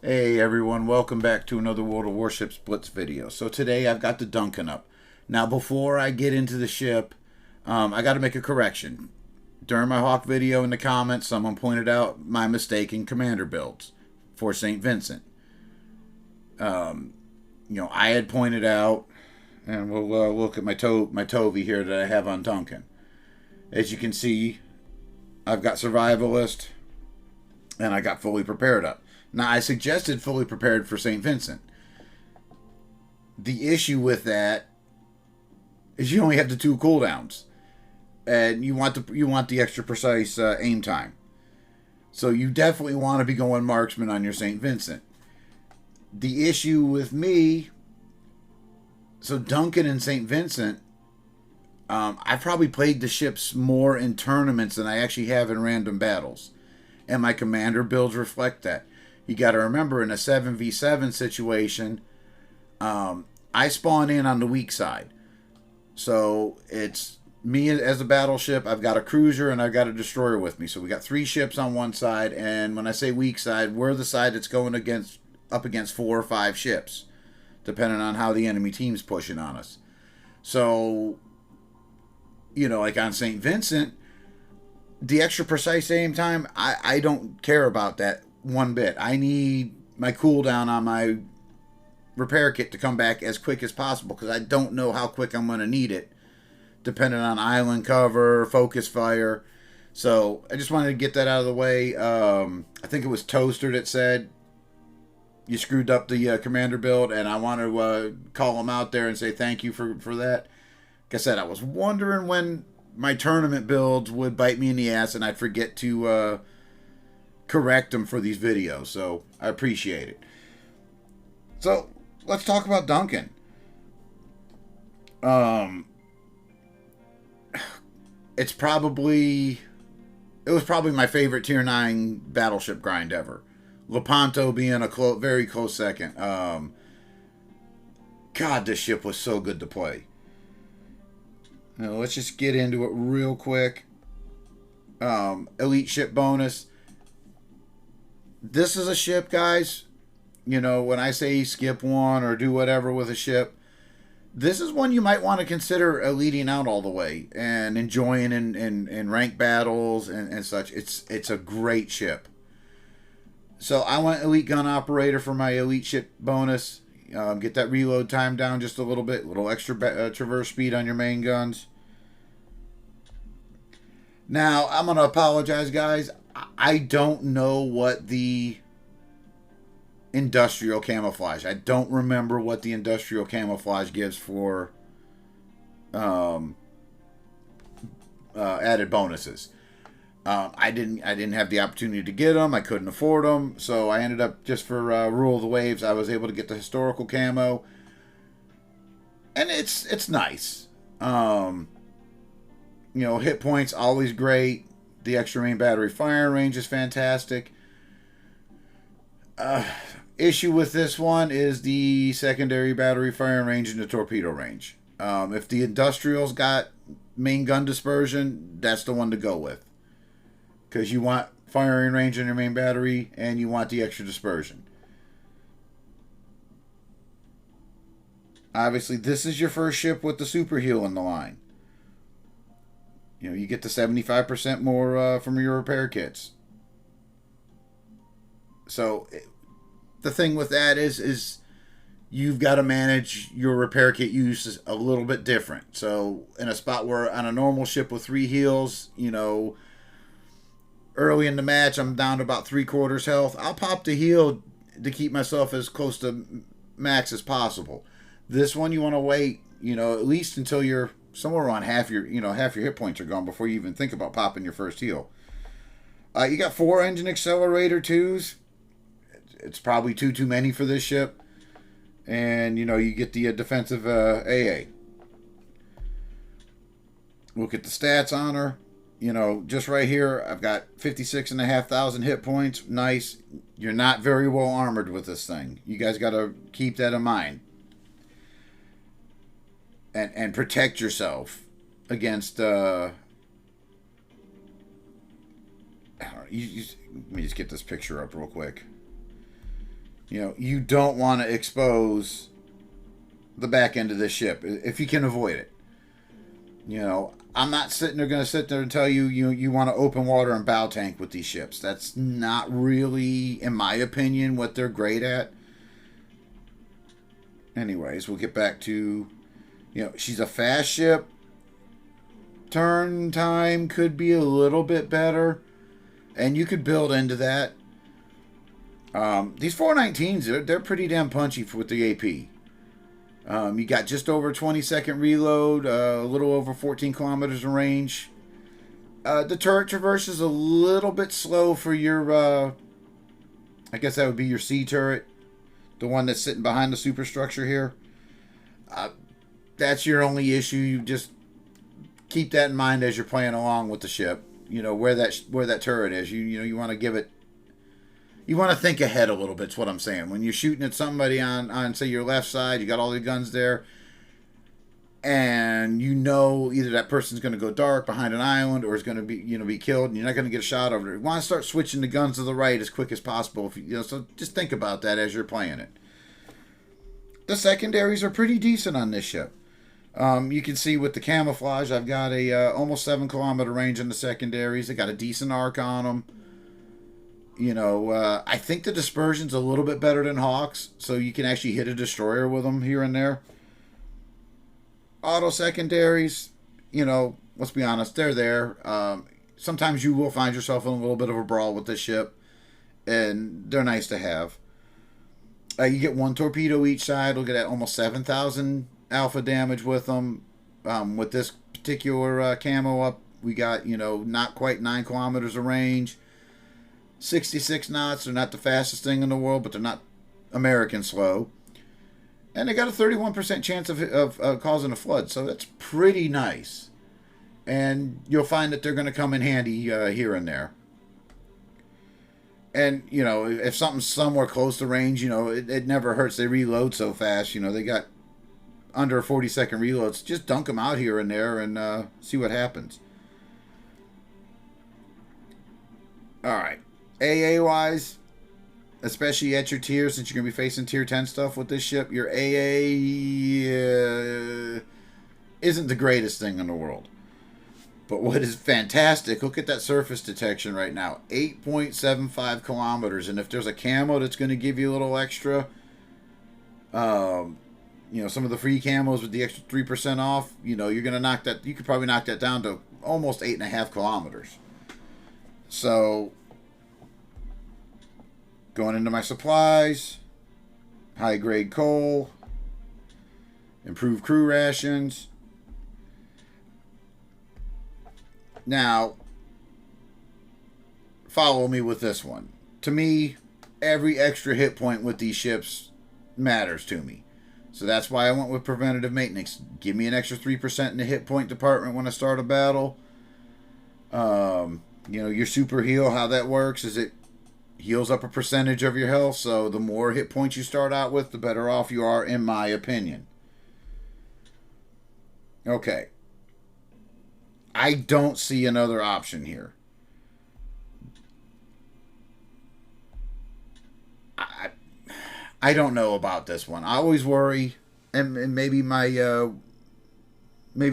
Hey everyone, welcome back to another World of Warships Blitz video. So today I've got the Duncan up. Now before I get into the ship, I got to make a correction. During my Hawk video in the comments, someone pointed out my mistake in commander builds for St. Vincent. I had pointed out, and we'll look at my Tovey here that I have on Duncan. As you can see, I've got Survivalist, and I got Fully Prepared up. Now, I suggested Fully Prepared for St. Vincent. The issue with that is you only have the two cooldowns, and you want the extra precise aim time. So you definitely want to be going marksman on your St. Vincent. The issue with me, so Duncan and St. Vincent, I've probably played the ships more in tournaments than I actually have in random battles, and my commander builds reflect that. You got to remember, in a 7v7 situation, I spawn in on the weak side. So it's me as a battleship. I've got a cruiser and I've got a destroyer with me. So we got three ships on one side. And when I say weak side, we're the side that's going up against 4 or 5 ships, depending on how the enemy team's pushing on us. So, like on St. Vincent, the extra precise aim time, I don't care about that one bit. I need my cooldown on my repair kit to come back as quick as possible because I don't know how quick I'm going to need it, depending on island cover, focus fire. So I just wanted to get that out of the way. I think it was Toaster that said you screwed up the commander build, and I want to call him out there and say thank you for that. Like I said, I was wondering when my tournament builds would bite me in the ass and I'd forget to correct them for these videos, so I appreciate it. So let's talk about Duncan. It was probably my favorite tier 9 battleship grind ever. Lepanto being a very close second. God, this ship was so good to play. Now, let's just get into it real quick. Elite ship bonus. This is a ship, guys. When I say skip one or do whatever with a ship, this is one you might want to consider eliting out all the way and enjoying in rank battles and such. It's a great ship. So I went elite gun operator for my elite ship bonus. Get that reload time down just a little extra traverse speed on your main guns. Now, I'm going to apologize, guys. I don't know what the industrial camouflage. I don't remember what the industrial camouflage gives for added bonuses. I didn't have the opportunity to get them. I couldn't afford them, so I ended up just for Rule of the Waves. I was able to get the historical camo, and it's nice. Hit points always great. The extra main battery firing range is fantastic. Issue with this one is the secondary battery firing range and the torpedo range. If the industrial's got main gun dispersion, that's the one to go with, because you want firing range on your main battery and you want the extra dispersion. Obviously, this is your first ship with the super heal in the line. You get the 75% more from your repair kits. So the thing with that is you've got to manage your repair kit use a little bit different. So in a spot where on a normal ship with 3 heals, early in the match I'm down to about 3/4 health, I'll pop the heal to keep myself as close to max as possible. This one you want to wait, at least until you're somewhere around half your hit points are gone before you even think about popping your first heal. You got 4 engine accelerator 2s. It's probably too many for this ship. And, you get the defensive AA. Look at the stats on her. Just right here, I've got 56,500 hit points. Nice. You're not very well armored with this thing. You guys got to keep that in mind. And protect yourself against let me just get this picture up real quick. You know, you don't want to expose the back end of the ship if you can avoid it. You know, I'm not going to sit there and tell you, you want to open water and bow tank with these ships. That's not really, in my opinion, what they're great at. Anyways, we'll get back to, you know, she's a fast ship. Turn time could be a little bit better, and you could build into that. These 419s, they're pretty damn punchy with the AP. You got just over 20-second reload, a little over 14 kilometers in range. The turret traverse is a little bit slow for your, I guess that would be your C turret, the one that's sitting behind the superstructure here. That's your only issue. You just keep that in mind as you're playing along with the ship. You know where that turret is. You want to give it. You want to think ahead a little bit. Is what I'm saying. When you're shooting at somebody on say your left side, you got all the guns there, and you know either that person's going to go dark behind an island or is going to be killed, and you're not going to get a shot over it. You want to start switching the guns to the right as quick as possible. So just think about that as you're playing it. The secondaries are pretty decent on this ship. You can see with the camouflage, I've got a almost 7-kilometer range in the secondaries. They got a decent arc on them. You know, I think the dispersion's a little bit better than Hawks, so you can actually hit a destroyer with them here and there. Auto secondaries, you know, let's be honest, they're there. Sometimes you will find yourself in a little bit of a brawl with this ship, and they're nice to have. You get 1 torpedo each side. Look at that, almost 7,000 alpha damage with them. With this particular camo up, we got, you know, not quite 9 kilometers of range. 66 knots. They're not the fastest thing in the world, but they're not American slow. And they got a 31% chance of causing a flood, so that's pretty nice. And you'll find that they're going to come in handy here and there. And, you know, if something's somewhere close to range, you know, it never hurts. They reload so fast. You know, they got under 40-second reloads. Just dunk them out here and there and see what happens. All right. AA-wise, especially at your tier, since you're going to be facing tier 10 stuff with this ship, your AA isn't the greatest thing in the world. But what is fantastic, look at that surface detection right now. 8.75 kilometers. And if there's a camo that's going to give you a little extra, you know, some of the free camos with the extra 3% off, you know, you're going to knock that, you could probably knock that down to almost 8.5 kilometers. So, going into my supplies, high grade coal, improved crew rations. Now, follow me with this one. To me, every extra hit point with these ships matters to me. So that's why I went with preventative maintenance. Give me an extra 3% in the hit point department when I start a battle. You know, your super heal, how that works is it heals up a percentage of your health. So the more hit points you start out with, the better off you are, in my opinion. Okay. I don't see another option here. I don't know about this one. I always worry, and maybe maybe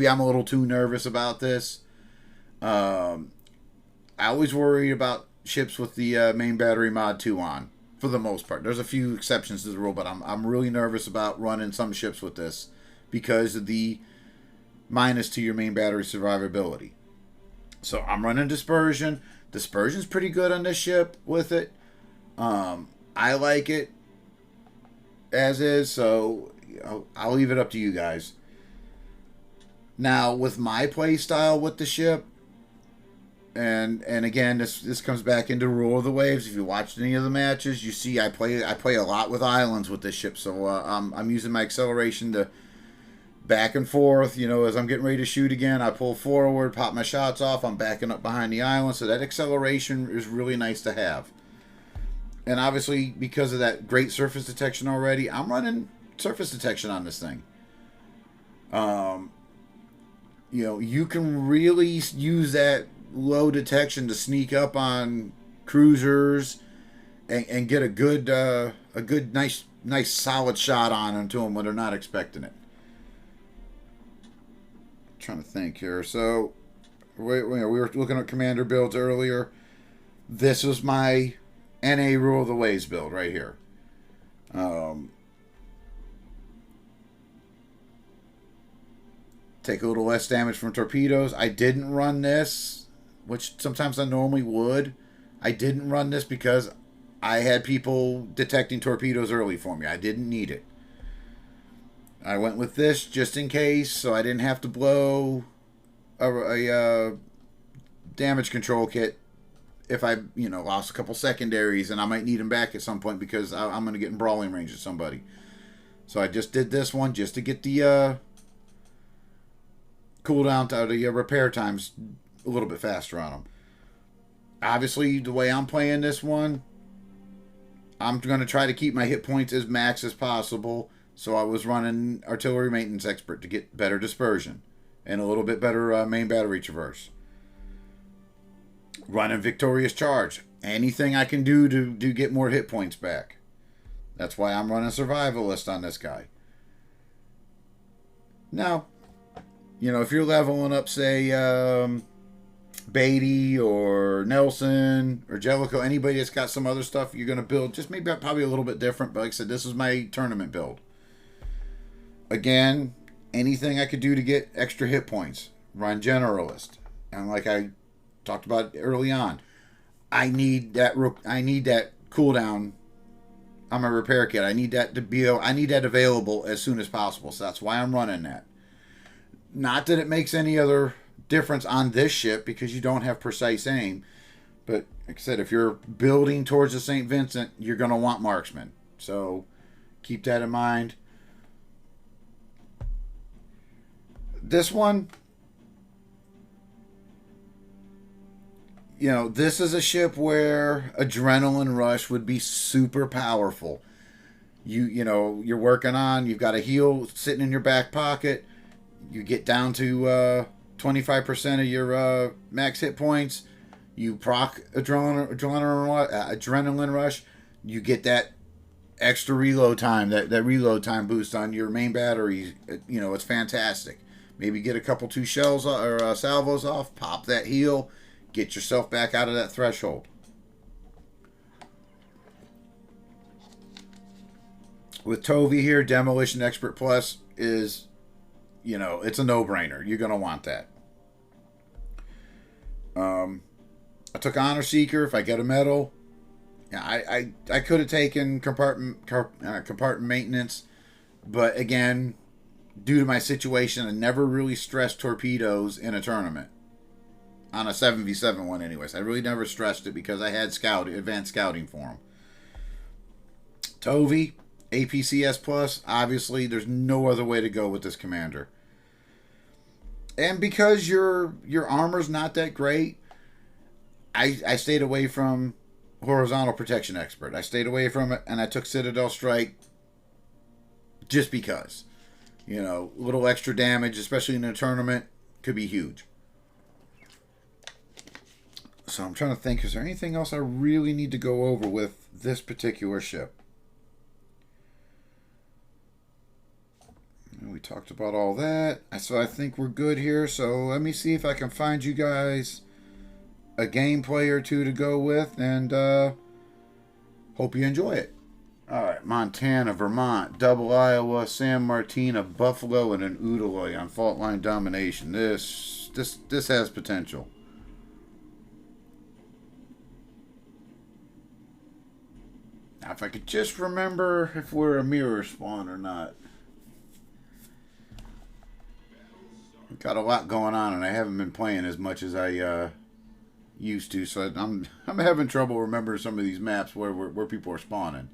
I'm a little too nervous about this. I always worry about ships with the main battery mod 2 on, for the most part. There's a few exceptions to the rule, but I'm really nervous about running some ships with this because of the minus to your main battery survivability. So I'm running dispersion. Dispersion's pretty good on this ship with it. I like it as is, so I'll leave it up to you guys. Now, with my play style with the ship, and again, this comes back into Rule of the Waves. If you watched any of the matches, you see I play a lot with islands with this ship. So I'm using my acceleration to back and forth. You know, as I'm getting ready to shoot again, I pull forward, pop my shots off. I'm backing up behind the island. So that acceleration is really nice to have. And obviously, because of that great surface detection already, I'm running surface detection on this thing. You know, you can really use that low detection to sneak up on cruisers and get a good, nice, solid shot on them to them when they're not expecting it. I'm trying to think here. So, we were looking at commander builds earlier. This was my NA Rule of the Waves build right here. Take a little less damage from torpedoes. I didn't run this, which sometimes I normally would. I didn't run this because I had people detecting torpedoes early for me. I didn't need it. I went with this just in case, so I didn't have to blow a damage control kit if I, lost a couple secondaries, and I might need them back at some point because I'm going to get in brawling range with somebody. So I just did this one just to get the cooldown to the repair times a little bit faster on them. Obviously, the way I'm playing this one, I'm going to try to keep my hit points as max as possible. So I was running Artillery Maintenance Expert to get better dispersion and a little bit better main battery traverse. Running Victorious Charge. Anything I can do to get more hit points back. That's why I'm running Survivalist on this guy. Now, if you're leveling up, say, Beatty or Nelson or Jellicoe, anybody that's got some other stuff you're going to build, just maybe probably a little bit different. But like I said, this is my tournament build. Again, anything I could do to get extra hit points. Run Generalist. And like I talked about early on, I need that cooldown on my repair kit. I need that available as soon as possible. So that's why I'm running that. Not that it makes any other difference on this ship because you don't have precise aim. But like I said, if you're building towards the St. Vincent, you're going to want marksmen. So keep that in mind. This one, this is a ship where Adrenaline Rush would be super powerful. You're working on, you've got a heal sitting in your back pocket. You get down to 25% of your max hit points. You proc Adrenaline Rush. You get that extra reload time, that reload time boost on your main battery. It's fantastic. Maybe get a couple 2 shells or salvos off, pop that heal, get yourself back out of that threshold. With Tovey here, Demolition Expert Plus is, it's a no-brainer. You're going to want that. I took Honor Seeker if I get a medal. I could have taken compartment maintenance, but again, due to my situation, I never really stressed torpedoes in a tournament. On a 7v7 one anyways. I really never stressed it because I had advanced scouting for them. Tovey, APCS Plus, obviously there's no other way to go with this commander. And because your armor's not that great, I stayed away from Horizontal Protection Expert. I stayed away from it, and I took Citadel Strike just because. A little extra damage, especially in a tournament, could be huge. So I'm trying to think, is there anything else I really need to go over with this particular ship? We talked about all that. So I think we're good here. So let me see if I can find you guys a gameplay or two to go with, and hope you enjoy it. Alright, Montana, Vermont, Double Iowa, San Martin, a Buffalo, and an Udaloy on fault line domination. This has potential. Now, if I could just remember if we're a mirror spawn or not. Got a lot going on, and I haven't been playing as much as I used to, so I'm having trouble remembering some of these maps where people are spawning.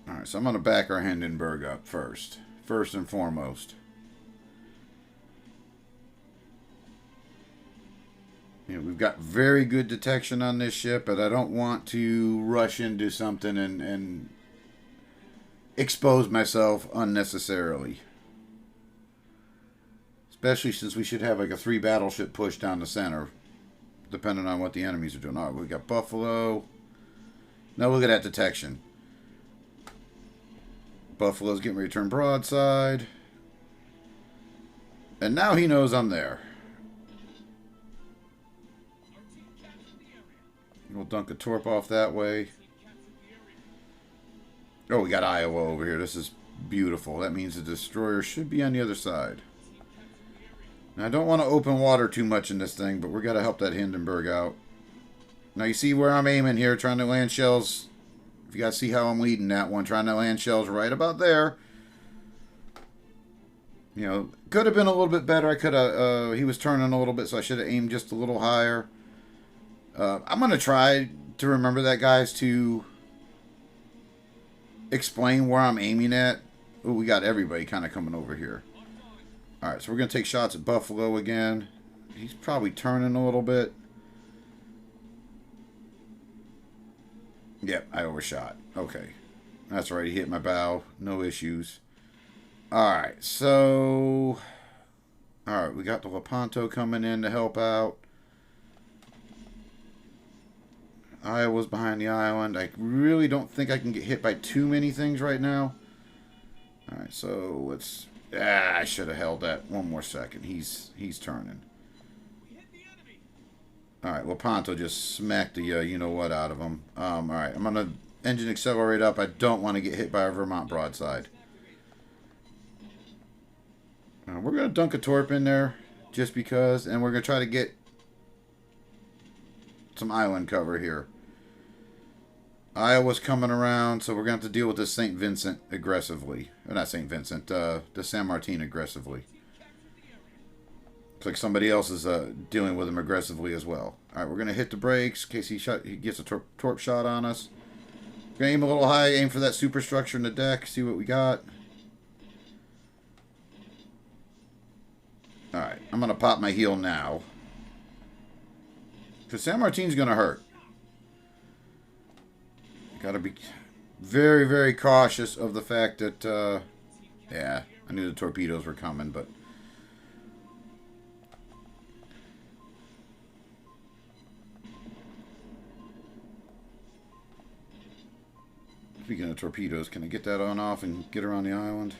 Alright, so I'm going to back our Hindenburg up first and foremost. We've got very good detection on this ship, but I don't want to rush into something and expose myself unnecessarily. Especially since we should have like a 3 battleship push down the center depending on what the enemies are doing. All right, we got Buffalo. Now look at that detection. Buffalo's getting ready to turn broadside. And now he knows I'm there. We'll dunk a torp off that way. Oh, we got Iowa over here. This is beautiful. That means the destroyer should be on the other side. Now, I don't want to open water too much in this thing, but we're going to help that Hindenburg out. Now, you see where I'm aiming here, trying to land shells. If you guys see how I'm leading that one, trying to land shells right about there. You know, could have been a little bit better. I could have, he was turning a little bit, so I should have aimed just a little higher. I'm going to try to remember that, guys, to explain where I'm aiming at. Oh, we got everybody kind of coming over here. All right, so we're going to take shots at Buffalo again. He's probably turning a little bit. Yep, I overshot. Okay. That's right, he hit my bow. No issues. All right, so... All right, we got the Lepanto coming in to help out. Iowa's behind the island. I really don't think I can get hit by too many things right now. All right, so let's... I should have held that one more second. He's turning. All right, Lepanto just smacked the you-know-what out of him. All right, I'm going to engine accelerate up. I don't want to get hit by a Vermont broadside. We're going to dunk a torp in there just because, and we're going to try to get some island cover here. Iowa's coming around, so we're going to have to deal with this St. Vincent aggressively. Or not St. Vincent, the San Martin aggressively. Looks like somebody else is dealing with him aggressively as well. All right, we're going to hit the brakes in case he gets a torp shot on us. We're going to aim a little high, aim for that superstructure in the deck, see what we got. All right, I'm going to pop my heel now. Because San Martin's going to hurt. Got to be very, very cautious of the fact that, yeah, I knew the torpedoes were coming, but... Speaking of torpedoes, can I get that on off and get around the island?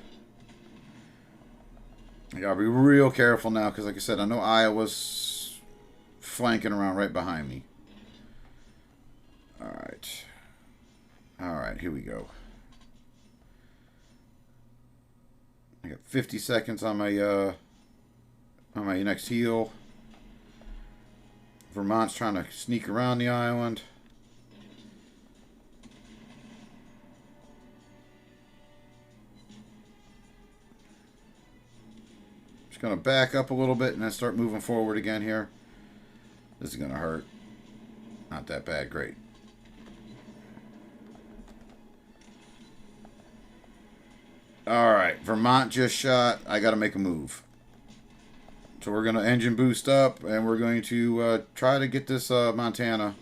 I gotta be real careful now, because like I said, I know Iowa's flanking around right behind me. Alright. Alright, here we go. I got 50 seconds on my next heel. Vermont's trying to sneak around the island. Going to back up a little bit and then start moving forward again here. This is going to hurt. Not that bad. Great. Alright. Vermont just shot. I got to make a move. So we're going to engine boost up and we're going to try to get this Montana.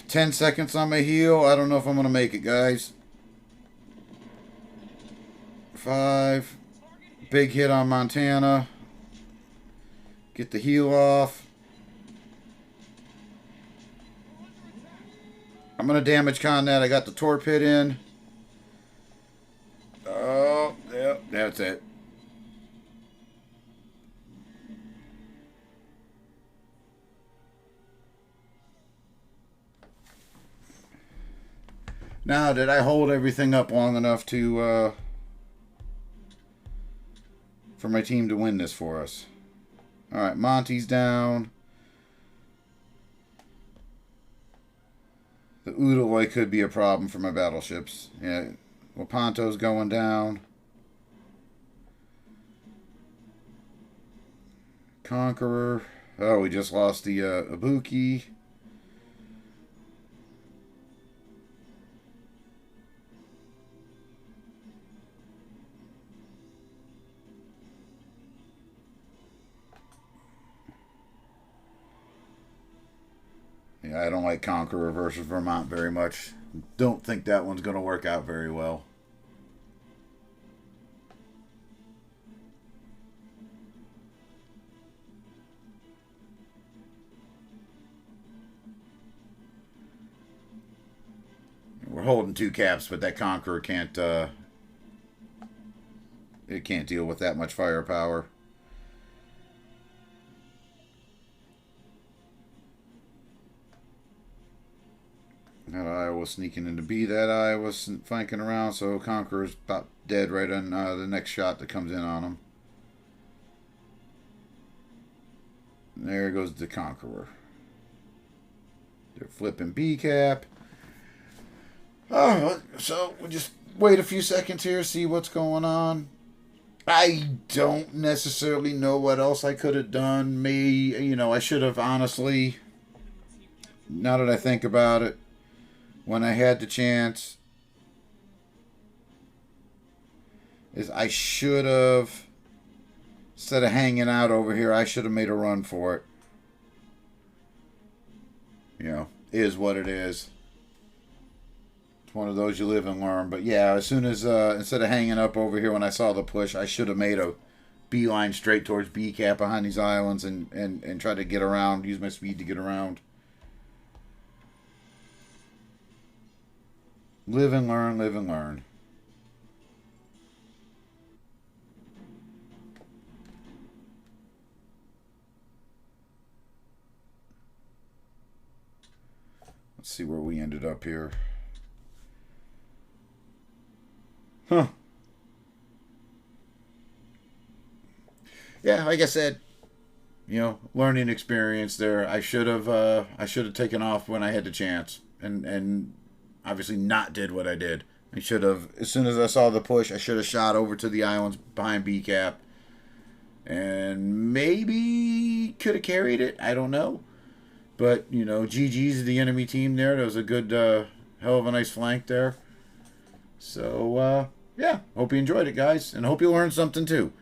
10 seconds on my heel. I don't know if I'm going to make it, guys. 5... Big hit on Montana. Get the heel off. I'm going to damage con that. I got the torp hit in. Oh, yep, that's it. Now, did I hold everything up long enough to... for my team to win this for us? Alright, Monty's down. The Udaloy could be a problem for my battleships. Yeah, Lepanto's going down. Conqueror. Oh, we just lost the Ibuki. Yeah, I don't like Conqueror versus Vermont very much. Don't think that one's going to work out very well. holding 2 caps, but that Conqueror can't, it can't deal with that much firepower. That Iowa sneaking into B. That Iowa flanking around, so Conqueror's about dead right on the next shot that comes in on him. And there goes the Conqueror. They're flipping B cap. Oh, so we'll just wait a few seconds here, see what's going on. I don't necessarily know what else I could have done. I should have honestly, now that I think about it, when I had the chance, is I should have, instead of hanging out over here, I should have made a run for it. Is what it is. It's one of those you live and learn. But yeah, as soon as, instead of hanging up over here when I saw the push, I should have made a beeline straight towards B cap behind these islands and try to get around, use my speed to get around. Live and learn, live and learn. Let's see where we ended up here. Huh. Yeah, like I said, learning experience there. I should have taken off when I had the chance and obviously not did what I did. I should have, as soon as I saw the push, I should have shot over to the islands behind B cap and maybe could have carried it. I don't know. But, GG's the enemy team there. That was a good, hell of a nice flank there. So, yeah, hope you enjoyed it, guys, and hope you learned something too.